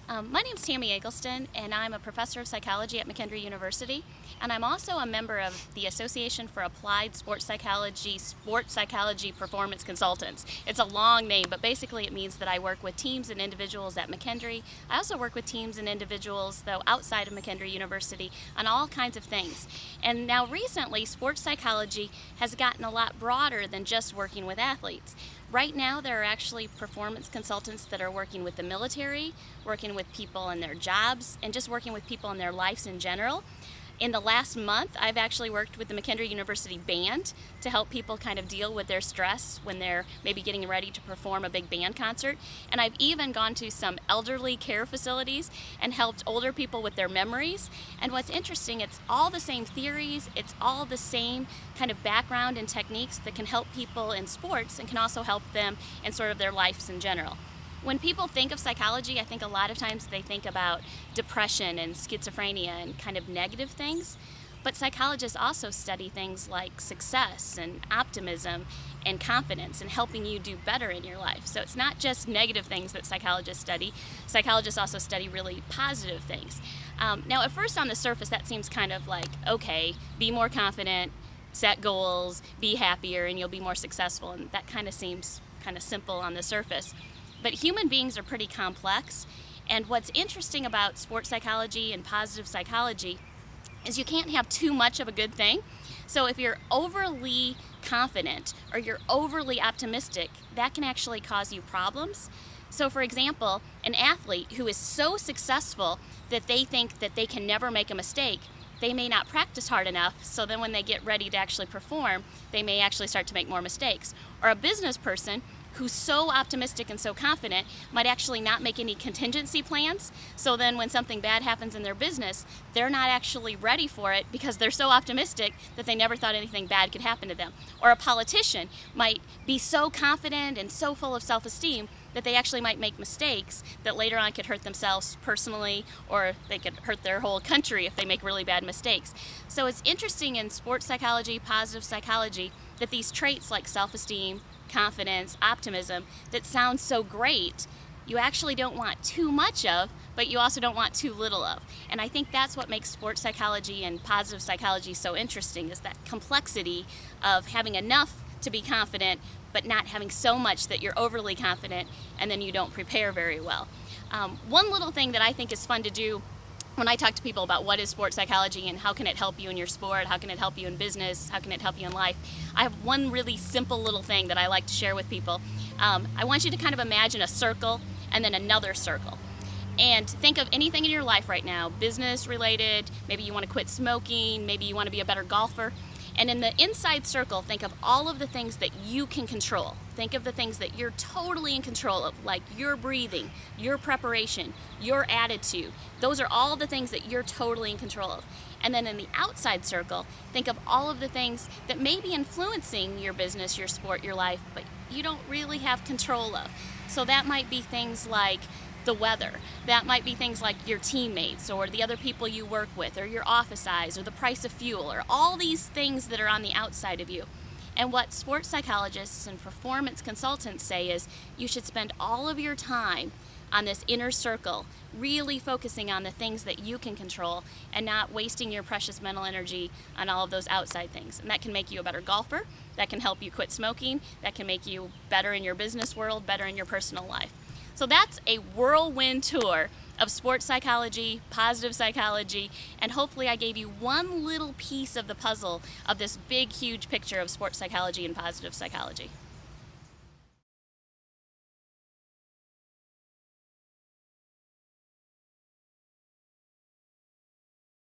My name is Tami Eggleston, and I'm a professor of psychology at McKendree University, and I'm also a member of the Association for Applied Sports Psychology Performance Consultants. It's a long name, but basically it means that I work with teams and individuals at McKendree. I also work with teams and individuals, though, outside of McKendree University on all kinds of things. And now recently, sports psychology has gotten a lot broader than just working with athletes. Right now, there are actually performance consultants that are working with the military, working with people in their jobs, and just working with people in their lives in general. In the last month, I've actually worked with the McKendree University band to help people kind of deal with their stress when they're maybe getting ready to perform a big band concert. And I've even gone to some elderly care facilities and helped older people with their memories. And what's interesting, it's all the same theories, it's all the same kind of background and techniques that can help people in sports and can also help them in sort of their lives in general. When people think of psychology, I think a lot of times they think about depression and schizophrenia and kind of negative things. But psychologists also study things like success and optimism and confidence and helping you do better in your life. So it's not just negative things that psychologists study. Psychologists also study really positive things. Now, at first on the surface, that seems kind of like, okay, be more confident, set goals, be happier, and you'll be more successful. And that kind of seems kind of simple on the surface. But human beings are pretty complex, and what's interesting about sports psychology and positive psychology is you can't have too much of a good thing. So if you're overly confident or you're overly optimistic, that can actually cause you problems. So for example, an athlete who is so successful that they think that they can never make a mistake, they may not practice hard enough, so then when they get ready to actually perform, they may actually start to make more mistakes. Or a business person who's so optimistic and so confident might actually not make any contingency plans, so then when something bad happens in their business, they're not actually ready for it because they're so optimistic that they never thought anything bad could happen to them. Or a politician might be so confident and so full of self-esteem that they actually might make mistakes that later on could hurt themselves personally, or they could hurt their whole country if they make really bad mistakes. So it's interesting in sports psychology, positive psychology, that these traits like self-esteem, confidence, optimism, that sound so great, you actually don't want too much of, but you also don't want too little of. And I think that's what makes sports psychology and positive psychology so interesting, is that complexity of having enough to be confident, but not having so much that you're overly confident and then you don't prepare very well. One little thing that I think is fun to do when I talk to people about what is sports psychology and how can it help you in your sport, how can it help you in business, how can it help you in life, I have one really simple little thing that I like to share with people. I want you to kind of imagine a circle and then another circle. And think of anything in your life right now, business related, maybe you want to quit smoking, maybe you want to be a better golfer. And in the inside circle, think of all of the things that you can control. Think of the things that you're totally in control of, like your breathing, your preparation, your attitude. Those are all the things that you're totally in control of. And then in the outside circle, think of all of the things that may be influencing your business, your sport, your life, but you don't really have control of. So that might be things like the weather. That might be things like your teammates or the other people you work with or your office size or the price of fuel or all these things that are on the outside of you. And what sports psychologists and performance consultants say is you should spend all of your time on this inner circle, really focusing on the things that you can control and not wasting your precious mental energy on all of those outside things. And that can make you a better golfer, that can help you quit smoking, that can make you better in your business world, better in your personal life. So that's a whirlwind tour of sports psychology, positive psychology, and hopefully I gave you one little piece of the puzzle of this big, huge picture of sports psychology and positive psychology.